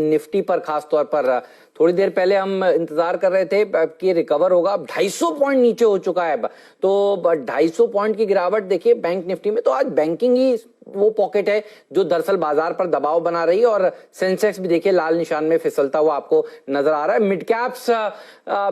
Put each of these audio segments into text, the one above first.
Nifty पर खास तौर पर थोड़ी देर पहले हम इंतजार कर रहे थे कि रिकवर होगा, अब 250 पॉइंट नीचे हो चुका है। तो 250 पॉइंट की गिरावट देखिए बैंक निफ्टी में। तो आज बैंकिंग ही वो पॉकेट है जो दरअसल बाजार पर दबाव बना रही है, और सेंसेक्स भी देखिए लाल निशान में फिसलता हुआ आपको नजर आ रहा है। मिड कैप्स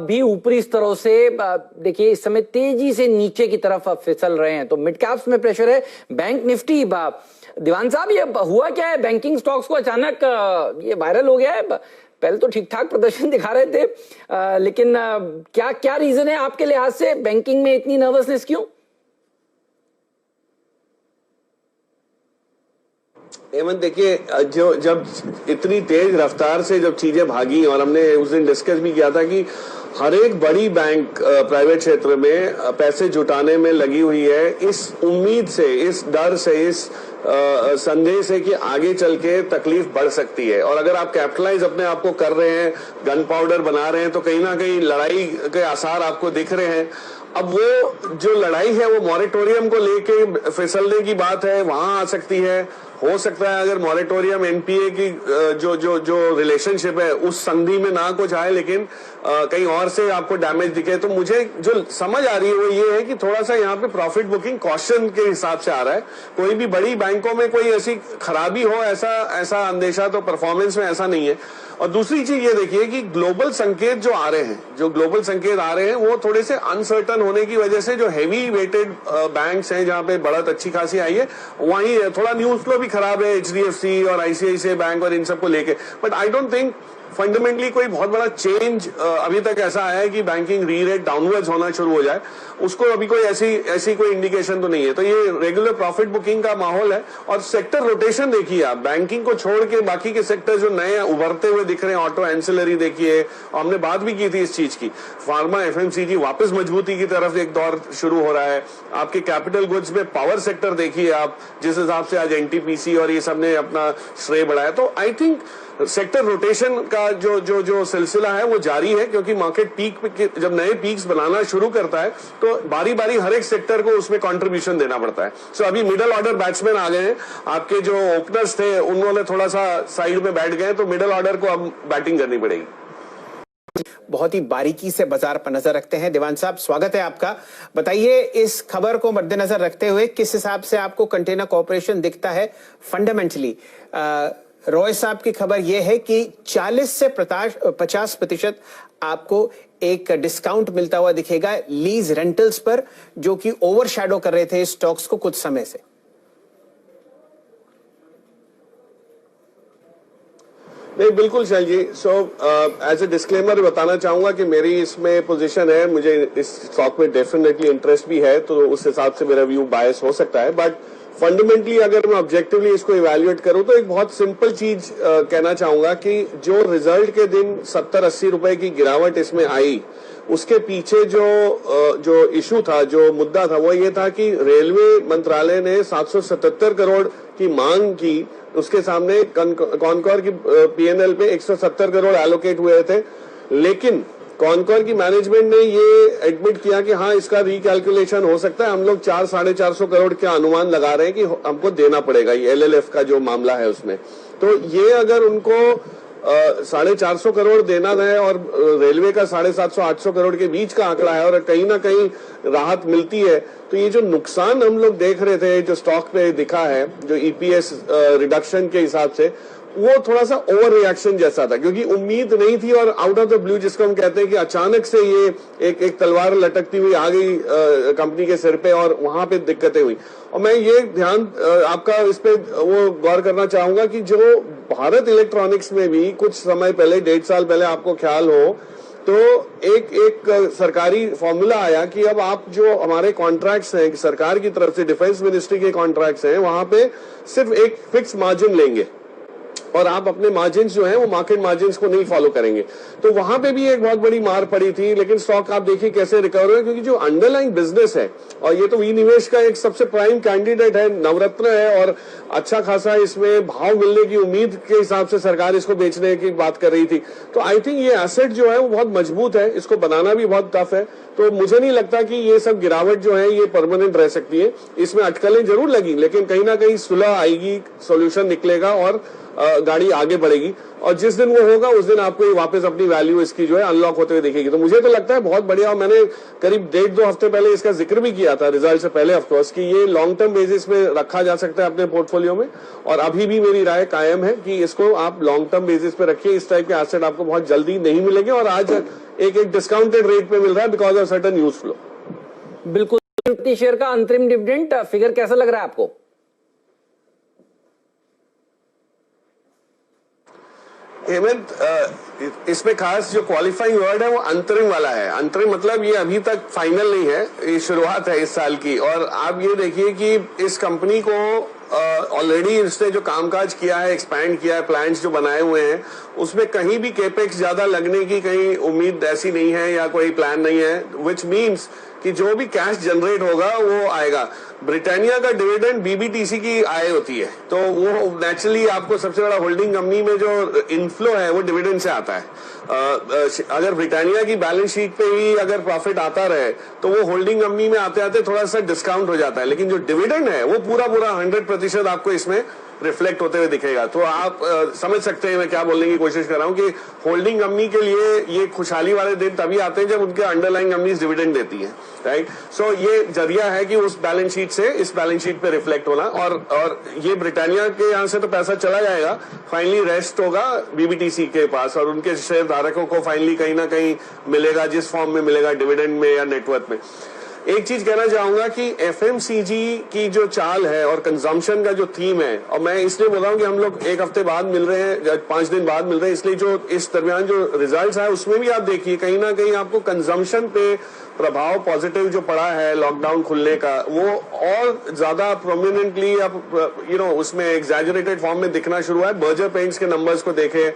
भी ऊपरी स्तरों से देखिए इस समय तेजी से नीचे की तरफ फिसल रहे हैं, तो मिड कैप्स में प्रेशर है। बैंक निफ्टी, दीवान साहब ये हुआ क्या है, बैंकिंग स्टॉक्स को अचानक ये वायरल हो गया है? पहले तो ठीक ठाक प्रदर्शन दिखा रहे थे, लेकिन क्या क्या रीजन है आपके लिहाज से, बैंकिंग में इतनी नर्वसनेस क्यों? हेमंत देखिए, जो जब इतनी तेज रफ्तार से जब चीजें भागी, और हमने उस दिन डिस्कस भी किया था कि हर एक बड़ी बैंक प्राइवेट क्षेत्र में पैसे जुटाने में लगी हुई है, इस उम्मीद से, इस डर से, इस संदेह से कि आगे चल के तकलीफ बढ़ सकती है। और अगर आप कैपिटलाइज अपने आप को कर रहे हैं, गन पाउडर बना रहे हैं, तो कहीं ना कहीं लड़ाई के आसार आपको दिख रहे हैं। अब वो जो लड़ाई है वो मॉरेटोरियम को लेके फिसलने की बात है, वहां आ सकती है। हो सकता है अगर मॉरेटोरियम एनपीए की जो रिलेशनशिप है उस संधि में ना कुछ आए, लेकिन कहीं और से आपको डैमेज दिखे। तो मुझे जो समझ आ रही है वो ये है कि थोड़ा सा यहाँ पे प्रॉफिट बुकिंग कॉशन के हिसाब से आ रहा है। कोई भी बड़ी बैंकों में कोई ऐसी खराबी हो ऐसा अंदेशा तो परफॉर्मेंस में ऐसा नहीं है। और दूसरी चीज ये देखिए कि ग्लोबल संकेत जो आ रहे हैं, वो थोड़े से अनसर्टन होने की वजह से जो हेवी वेटेड बैंक्स हैं जहां पे बढ़त अच्छी खासी आई है, वहीं थोड़ा न्यूज फ्लो भी खराब है एचडीएफसी और आईसीआईसीआई बैंक और इन सबको लेके। But I don't think fundamentally कोई बहुत बड़ा चेंज अभी तक ऐसा आया है कि बैंकिंग री रेट डाउनवर्ड्स होना शुरू हो जाए, उसको अभी कोई ऐसी कोई इंडिकेशन तो नहीं है। तो ये रेगुलर प्रॉफिट बुकिंग का माहौल है। और सेक्टर रोटेशन देखिए आप, बैंकिंग को छोड़ के बाकी के सेक्टर जो नए उभरते हुए दिख रहे हैं, ऑटो एंसिलरी देखिए, हमने बात भी की थी इस चीज की, फार्मा एफएमसीजी वापस मजबूती की तरफ एक दौर शुरू हो रहा है। आपके कैपिटल गुड्स में पावर सेक्टर देखिए आप, जिस हिसाब से आज एनटीपीसी और ये सब ने अपना श्रेय बढ़ाया। तो आई थिंक सेक्टर रोटेशन का जो सिलसिला है वो जारी है, क्योंकि मार्केट पीक जब नए पीक्स बनाना शुरू करता है तो बारी बारी हर एक सेक्टर को उसमें कंट्रीब्यूशन देना पड़ता है। सो अभी मिडिल ऑर्डर बैट्समैन आ गए हैं, आपके जो ओपनर्स थे उन्होंने थोड़ा सा साइड में बैठ गए, तो मिडिल ऑर्डर को अब बैटिंग करनी पड़ेगी। बहुत ही बारीकी से बाजार पर नजर रखते हैं। दीवान साहब, स्वागत है आपका। बताइए, इस खबर को मद्देनजर रखते हुए किस हिसाब से आपको कंटेनर कॉर्पोरेशन दिखता है फंडामेंटली? रॉय साहब की खबर यह है कि 40 से 50% आपको एक डिस्काउंट मिलता हुआ दिखेगा लीज रेंटल्स पर, जो कि ओवरशैडो कर रहे थे स्टॉक्स को कुछ समय से। नहीं, बिल्कुल शैल जी। सो एज ए डिस्क्लेमर बताना चाहूंगा कि मेरी इसमें पोजीशन है, मुझे इस स्टॉक में डेफिनेटली इंटरेस्ट भी है, तो उस हिसाब से मेरा व्यू बायस हो सकता है। बट फंडामेंटली अगर मैं ऑब्जेक्टिवली इसको इवैल्यूएट करूं तो एक बहुत सिंपल चीज कहना चाहूंगा कि जो रिजल्ट के दिन 70-80 रुपए की गिरावट इसमें आई, उसके पीछे जो इशू था, जो मुद्दा था, वो ये था कि रेलवे मंत्रालय ने 777 करोड़ की मांग की, उसके सामने कॉनकॉर की पीएनएल पे 170 करोड़ एलोकेट हुए थे, लेकिन कॉनकॉर की मैनेजमेंट ने ये एडमिट किया कि हाँ, इसका रिकैलकुलेशन हो सकता है, हम लोग 400-450 करोड़ के अनुमान लगा रहे हैं कि हमको देना पड़ेगा, ये एलएलएफ का जो मामला है उसमें। तो ये अगर उनको 450 करोड़ देना है और रेलवे का 750-800 करोड़ के बीच का आंकड़ा है और कहीं ना कहीं राहत मिलती है, तो ये जो नुकसान हम लोग देख रहे थे जो स्टॉक पे दिखा है, जो ईपीएस रिडक्शन के हिसाब से, वो थोड़ा सा ओवर रिएक्शन जैसा था, क्योंकि उम्मीद नहीं थी और आउट ऑफ द ब्लू, जिसको हम कहते हैं कि अचानक से ये एक तलवार लटकती हुई आ गई कंपनी के सिर पे और वहां पे दिक्कतें हुई। और मैं ये ध्यान आपका इस पे वो गौर करना चाहूंगा कि जो भारत इलेक्ट्रॉनिक्स में भी कुछ समय पहले, 1.5 साल पहले, आपको ख्याल हो तो एक सरकारी फॉर्मूला आया कि अब आप जो हमारे कॉन्ट्रैक्ट्स हैं सरकार की तरफ से, डिफेंस मिनिस्ट्री के कॉन्ट्रैक्ट्स हैं, वहां पे सिर्फ एक फिक्स मार्जिन लेंगे और आप अपने मार्जिन जो हैं वो मार्केट मार्जिन को नहीं फॉलो करेंगे। तो वहां पे भी एक बहुत बड़ी मार पड़ी थी, लेकिन स्टॉक आप देखिए कैसे रिकवर हुआ, क्योंकि जो अंडरलाइंग बिजनेस है, और ये तो विनिवेश का एक सबसे प्राइम कैंडिडेट है, नवरत्न है, और अच्छा खासा इसमें भाव मिलने की उम्मीद के हिसाब से सरकार इसको बेचने की बात कर रही थी। तो आई थिंक ये एसेट जो है वो बहुत मजबूत है, इसको बनाना भी बहुत टफ है। तो मुझे नहीं लगता कि ये सब गिरावट जो है ये परमानेंट रह सकती है। इसमें अटकलें जरूर लगी, लेकिन कहीं ना कहीं सुलह आएगी, सोल्यूशन निकलेगा और गाड़ी आगे बढ़ेगी और जिस दिन वो होगा उस दिन आपको ये वापस अपनी वैल्यू इसकी जो है अनलॉक होते हुए दिखेगी। तो मुझे तो लगता है बहुत बढ़िया, और मैंने करीब 1.5-2 हफ्ते पहले इसका जिक्र भी किया था रिजल्ट से पहले ऑफकोर्स कि ये लॉन्ग टर्म बेसिस में रखा जा सकता है अपने पोर्टफोलियो में, और अभी भी मेरी राय कायम है कि इसको आप लॉन्ग टर्म बेसिस पे रखिए। इस टाइप के एसेट आपको बहुत जल्दी नहीं मिलेंगे और आज एक डिस्काउंटेड रेट पे मिल रहा है because of certain news flow. बिल्कुल। शेयर का अंतरिम डिविडेंड फिगर कैसा लग रहा है आपको? हेमंत, इसमें खास जो क्वालिफाइंग वर्ड है वो अंतरिम वाला है। अंतरिम मतलब ये अभी तक फाइनल नहीं है, ये शुरुआत है इस साल की। और आप ये देखिए कि इस कंपनी को ऑलरेडी इसने जो कामकाज किया है, एक्सपैंड किया है, प्लान्स जो बनाए हुए हैं, उसमें कहीं भी केपेक्स ज्यादा लगने की कहीं उम्मीद ऐसी नहीं है या कोई प्लान नहीं है, विच मीन्स कि जो भी कैश जनरेट होगा वो आएगा। ब्रिटानिया का डिविडेंड बीबीटीसी की आय होती है, तो वो नेचुरली आपको सबसे बड़ा होल्डिंग कंपनी में जो इनफ्लो है वो डिविडेंड से आता है। अगर ब्रिटानिया की बैलेंस शीट पे ही अगर प्रॉफिट आता रहे तो वो होल्डिंग कंपनी में आते आते थोड़ा सा डिस्काउंट हो जाता है, लेकिन जो डिविडेंड है वो पूरा 100% आपको इसमें रिफ्लेक्ट होते हुए दिखेगा। तो आप समझ सकते हैं मैं क्या बोलने की कोशिश कर रहा हूं कि होल्डिंग कंपनी के लिए ये खुशहाली वाले दिन तभी आते हैं जब उनके अंडरलाइंग कंपनीज डिविडेंड देती हैं, राइट। सो ये जरिया है कि उस बैलेंस शीट से इस बैलेंस शीट पे रिफ्लेक्ट होना, और ये ब्रिटानिया के यहाँ से तो पैसा चला जाएगा, फाइनली रेस्ट होगा बीबीटीसी के पास और उनके शेयर धारकों को फाइनली कहीं ना कहीं मिलेगा, जिस फॉर्म में मिलेगा, डिविडेंड में या नेटवर्थ में। एक चीज कहना चाहूंगा कि एफएमसीजी की जो चाल है और कंजम्पशन का जो थीम है, और मैं इसलिए बोल रहा हूं कि हम लोग एक हफ्ते बाद मिल रहे हैं, 5 दिन बाद मिल रहे हैं, इसलिए जो इस दरमियान जो रिजल्ट्स है उसमें भी आप देखिए कहीं ना कहीं आपको कंजम्पशन पे प्रभाव पॉजिटिव जो पड़ा है लॉकडाउन खुलने का, वो और ज्यादा प्रोमिनेंटली अब उसमें एग्जैजरेटेड फॉर्म में दिखना शुरू हुआ है। बर्जर पेंट्स के नंबर्स को देखे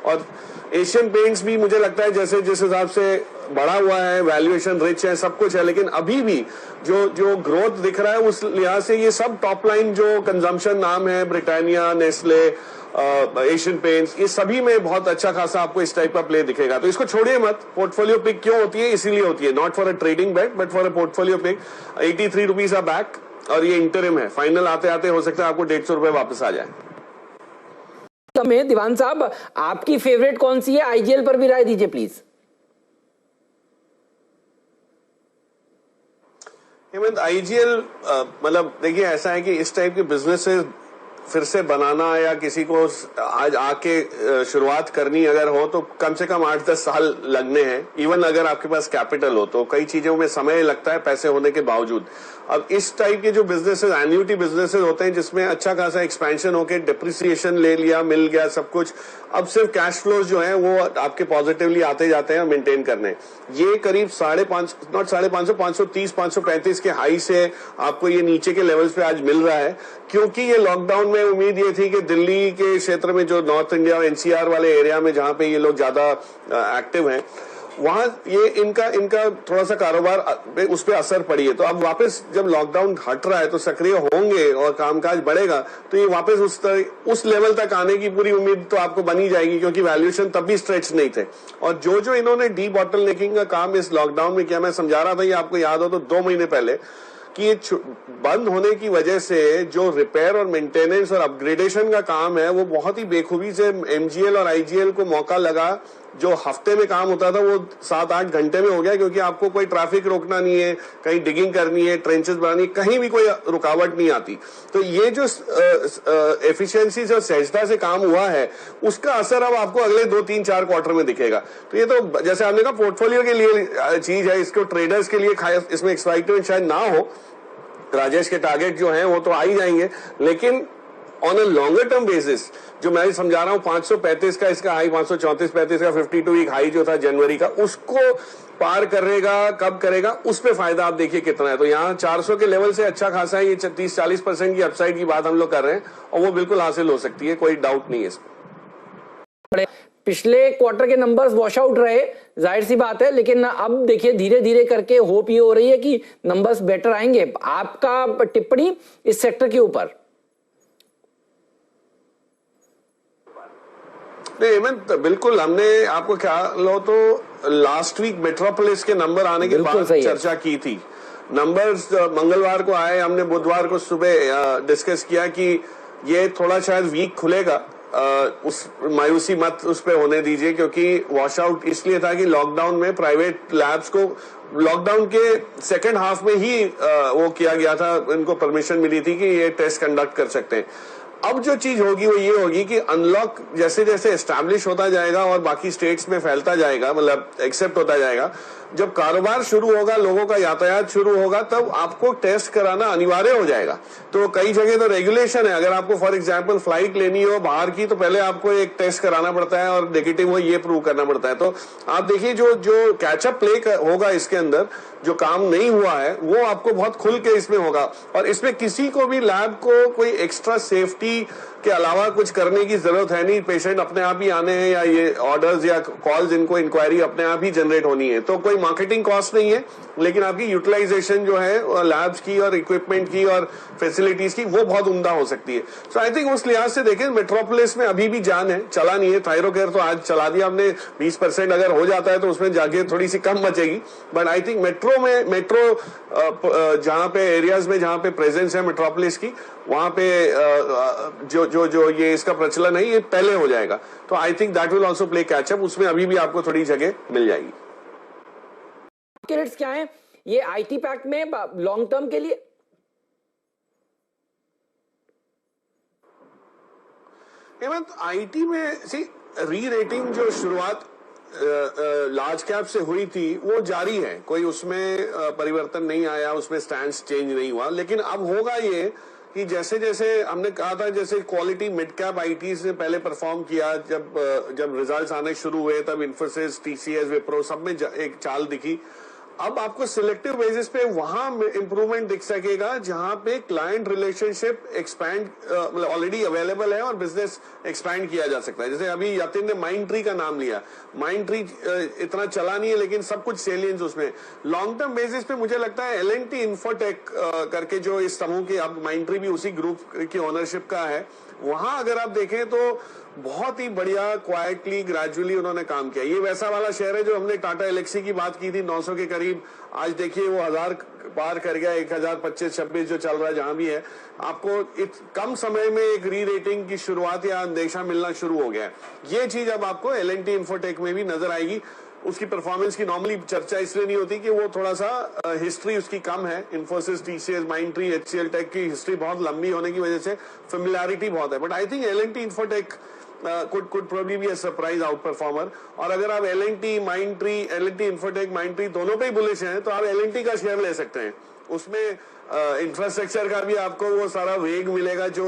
और एशियन पेंट्स भी मुझे लगता है जैसे जिस हिसाब से बढ़ा हुआ है, वैल्यूएशन रिच है, सब कुछ है, लेकिन अभी भी जो ग्रोथ दिख रहा है उस लिहाज से ये सब टॉप लाइन जो कंजम्पशन नाम है, ब्रिटानिया, नेस्ले, एशियन पेंट्स, ये सभी में बहुत अच्छा खासा आपको इस टाइप का प्ले दिखेगा। तो इसको छोड़िए मत। पोर्टफोलियो पिक क्यों होती है? इसीलिए होती है, not for a trading bet but for a portfolio pick. 83 rupees a back और ये इंटरिम है, फाइनल आते आते हो सकता है आपको 150 रुपए वापस आ जाए। में दीवान साहब आपकी फेवरेट कौन सी है? आईजीएल पर भी राय दीजिए प्लीज। हेमंत, आईजीएल मतलब देखिए ऐसा है कि इस टाइप के बिजनेसेस फिर से बनाना या किसी को आज आके शुरुआत करनी अगर हो तो कम से कम 8-10 साल लगने हैं। इवन अगर आपके पास कैपिटल हो तो कई चीजों में समय लगता है पैसे होने के बावजूद। अब इस टाइप के जो बिजनेसेस, एन्युटी बिजनेसेस होते हैं जिसमें अच्छा खासा एक्सपेंशन होके डिप्रिसिएशन ले लिया, मिल गया सब कुछ, अब सिर्फ कैश फ्लोज जो है वो आपके पॉजिटिवली आते जाते हैं मेंटेन करने। ये करीब 550, 530, 535 के हाई से आपको ये नीचे के लेवल्स पे आज मिल रहा है, क्योंकि ये लॉकडाउन में उम्मीद ये थी कि दिल्ली के क्षेत्र में जो नॉर्थ इंडिया और एनसीआर वाले एरिया में जहां पे ये लोग ज्यादा एक्टिव हैं, वहां ये इनका थोड़ा सा कारोबार उस पर असर पड़ी है। तो अब वापस जब लॉकडाउन हट रहा है तो सक्रिय होंगे और कामकाज बढ़ेगा तो ये वापस उस लेवल तक आने की पूरी उम्मीद तो आपको बनी जाएगी, क्योंकि वैल्यूएशन तब भी स्ट्रेच नहीं थे। और जो इन्होंने डी बॉटलनेकिंग का काम इस लॉकडाउन में किया, मैं समझा रहा था, ये आपको याद हो तो 2 महीने पहले, कि ये बंद होने की वजह से जो रिपेयर और मेंटेनेंस और अपग्रेडेशन का काम है वो बहुत ही बेखूबी से एमजीएल और आईजीएल को मौका लगा। जो हफ्ते में काम होता था वो 7-8 घंटे में हो गया, क्योंकि आपको कोई ट्रैफिक रोकना नहीं है, कहीं डिगिंग करनी है, ट्रेंचेस बनानी है, कहीं भी कोई रुकावट नहीं आती। तो ये जो एफिशिएंसी और सहजता से काम हुआ है उसका असर अब आपको अगले 2-3-4 क्वार्टर में दिखेगा। तो ये तो जैसे आपने कहा पोर्टफोलियो के लिए चीज है, इसको ट्रेडर्स के लिए इसमें एक्साइटमेंट शायद ना हो, राजेश के टारगेट जो हैं वो तो आ ही जाएंगे, लेकिन on a longer term basis जो मैं समझा रहा हूं 535 का इसका हाई, 534-35 का 52 वीक हाई जो था जनवरी का, उसको पार करेगा, कब करेगा, उस पे फायदा आप देखिए कितना है। तो यहाँ 400 के लेवल से अच्छा खासा है, ये 30-40% की अपसाइड की बात हम लोग कर रहे हैं और वो बिल्कुल हासिल हो सकती है, कोई डाउट नहीं है इसमें। पिछले क्वार्टर के नंबर्स वॉश आउट रहे, जाहिर सी बात है, लेकिन अब देखिए धीरे धीरे करके होप ये हो रही है कि नंबर्स बेटर आएंगे। आपका टिप्पणी इस सेक्टर के ऊपर? नहीं हेमंत, बिल्कुल, हमने आपको ख्याल हो तो लास्ट वीक मेट्रोपोलिस के नंबर आने के बाद चर्चा की थी। नंबर्स मंगलवार को आए, हमने बुधवार को सुबह डिस्कस किया कि ये थोड़ा शायद वीक खुलेगा, उस मायूसी मत उस पे होने दीजिए, क्योंकि वॉश आउट इसलिए था कि लॉकडाउन में प्राइवेट लैब्स को लॉकडाउन के सेकेंड हाफ में ही वो किया गया था, इनको परमिशन मिली थी कि ये टेस्ट कंडक्ट कर सकते हैं। अब जो चीज होगी वो ये होगी कि अनलॉक जैसे जैसे एस्टैब्लिश होता जाएगा और बाकी स्टेट्स में फैलता जाएगा, मतलब एक्सेप्ट होता जाएगा, जब कारोबार शुरू होगा, लोगों का यातायात शुरू होगा, तब आपको टेस्ट कराना अनिवार्य हो जाएगा। तो कई जगह तो रेगुलेशन है, अगर आपको फॉर एग्जांपल फ्लाइट लेनी हो बाहर की, तो पहले आपको एक टेस्ट कराना पड़ता है और नेगेटिव हो ये प्रूव करना पड़ता है। तो आप देखिए जो कैचअप प्ले होगा इसके अंदर, जो काम नहीं हुआ है वो आपको बहुत खुल के इसमें होगा, और इसमें किसी को भी लैब को कोई एक्स्ट्रा सेफ्टी के अलावा कुछ करने की जरूरत है नहीं। पेशेंट अपने आप ही आने हैं, या ये ऑर्डर्स या कॉल्स, इनको इंक्वायरी अपने आप ही जनरेट होनी है, तो कोई मार्केटिंग कॉस्ट नहीं है, लेकिन आपकी यूटिलाइजेशन जो है लैब्स की और इक्विपमेंट की और फैसिलिटीज की वो बहुत उम्दा हो सकती है। सो आई थिंक उस लिहाज से देखें मेट्रोपोलिस में अभी भी जान है, चला नहीं है। थायरोकेयर तो आज चला दिया हमने, 20% अगर हो जाता है तो उसमें जाके थोड़ी सी कम बचेगी, बट आई थिंक मेट्रो जहां पे एरियाज में जहां पे प्रेजेंस है मेट्रोपोलिस की, वहां पे जो ये इसका प्रचलन है ये पहले हो जाएगा। तो I think that will also play catch up, उसमें अभी भी आपको थोड़ी जगह मिल जाएगी। रेट्स क्या है ये आईटी पैक्ट में लॉन्ग टर्म के लिए? आईटी में सी री रेटिंग जो शुरुआत लार्ज कैप से हुई थी वो जारी है, कोई उसमें परिवर्तन नहीं आया, उसमें स्टैंड चेंज नहीं हुआ। लेकिन अब होगा ये कि जैसे जैसे हमने कहा था, जैसे क्वालिटी मिड कैप आईटी ने पहले परफॉर्म किया, जब रिजल्ट्स आने शुरू हुए तब इन्फोसिस, टीसीएस, विप्रो सब में एक चाल दिखी। अब आपको सिलेक्टिव बेसिस पे वहां इंप्रूवमेंट दिख सकेगा जहां पे क्लाइंट रिलेशनशिप एक्सपैंड मतलब ऑलरेडी अवेलेबल है और बिजनेस एक्सपैंड किया जा सकता है। जैसे अभी यतिन ने माइंड ट्री का नाम लिया, माइंड ट्री इतना चला नहीं है लेकिन सब कुछ सेलियंस उसमें। लॉन्ग टर्म बेसिस पे मुझे लगता है एल&टी इन्फोटेक करके जो इस समूह की, अब माइंड ट्री भी उसी ग्रुप की ओनरशिप का है, वहां अगर आप देखें तो बहुत ही बढ़िया क्वाइटली ग्रेजुअली उन्होंने काम किया। ये वैसा वाला शेयर है जो हमने टाटा एलेक्सी की बात की थी 900 के करीब, आज देखिए वो 1000 पार कर गया, 1025-26 जो चल रहा है जहां भी है। आपको कम समय में एक री रेटिंग की शुरुआत या अंदेशा मिलना शुरू हो गया है। ये चीज अब आपको एल&टी इन्फोटेक में भी नजर आएगी। उसकी परफॉर्मेंस की नॉर्मली चर्चा इसलिए नहीं होती कि वो थोड़ा सा हिस्ट्री उसकी कम है। इन्फोसिस, टीसीएस, माइंड ट्री, एचसीएल टेक की हिस्ट्री बहुत लंबी होने की वजह से फेमिलियरिटी बहुत है, but I think L and T infotech could probably be a surprise out performer। और अगर आप L&T, mind tree, L&T infotech, mind tree दोनों पे ही बुलिश हैं तो आप एल&टी का शेयर ले सकते हैं। उसमें इंफ्रास्ट्रक्चर का भी आपको वो सारा वेग मिलेगा, जो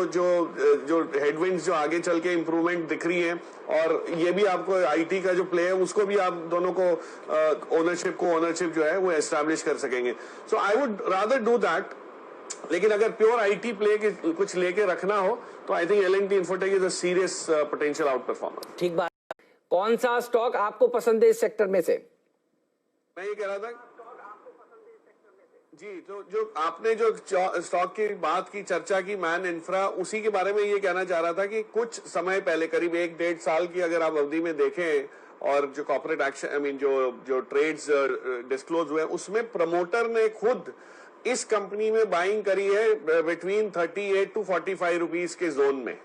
हेडविंड्स जो आगे चल के इंप्रूवमेंट दिख रही है, और ये भी आपको आईटी का जो प्ले है उसको भी आप दोनों को ओनरशिप जो है वो एस्टैब्लिश कर सकेंगे। So I would rather do that. लेकिन अगर प्योर आईटी प्ले के कुछ लेके रखना हो तो I think L and T infotech is a serious potential out performer. ठीक बात। कौन सा स्टॉक आपको पसंद है इस सेक्टर में से? मैं ये कह रहा था जी, तो जो आपने जो स्टॉक की बात की, चर्चा की, मैन इंफ्रा, उसी के बारे में ये कहना चाह रहा था कि कुछ समय पहले, करीब 1-1.5 साल की अगर आप अवधि में देखें, और जो कॉर्पोरेट एक्शन, आई मीन जो ट्रेड्स डिस्क्लोज हुए, उसमें प्रमोटर ने खुद इस कंपनी में बाइंग करी है बिटवीन 38 to 45 रुपीज के जोन में।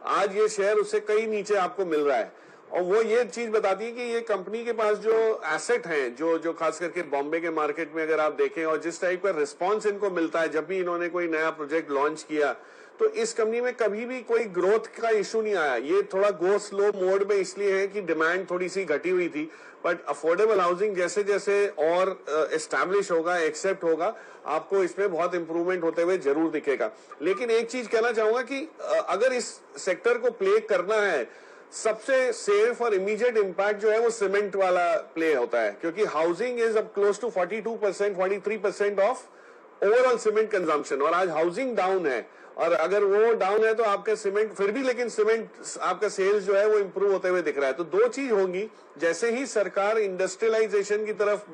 आज ये शेयर उससे कई नीचे आपको मिल रहा है, और वो ये चीज बताती है कि ये कंपनी के पास जो एसेट हैं, जो खास करके बॉम्बे के मार्केट में अगर आप देखें, और जिस टाइप का रिस्पांस इनको मिलता है जब भी इन्होंने कोई नया प्रोजेक्ट लॉन्च किया, तो इस कंपनी में कभी भी कोई ग्रोथ का इशू नहीं आया। ये थोड़ा गो स्लो मोड में इसलिए है कि डिमांड थोड़ी सी घटी हुई थी, बट अफोर्डेबल हाउसिंग जैसे जैसे और एस्टैब्लिश होगा, एक्सेप्ट होगा, आपको इसमें बहुत इंप्रूवमेंट होते हुए जरूर दिखेगा। लेकिन एक चीज कहना चाहूंगा कि अगर इस सेक्टर को प्ले करना है, सबसे सेफ और इमीडिएट इंपैक्ट जो है वो सीमेंट वाला प्ले होता है, क्योंकि हाउसिंग इज अब close to 42%, 43% of overall cement consumption, और आज हाउसिंग डाउन है, और अगर वो डाउन है तो आपका सीमेंट फिर भी, लेकिन सीमेंट आपका सेल्स जो है वो इंप्रूव होते हुए दिख रहा है। तो दो चीज होंगी, जैसे ही सरकार इंडस्ट्रियलाइजेशन की तरफ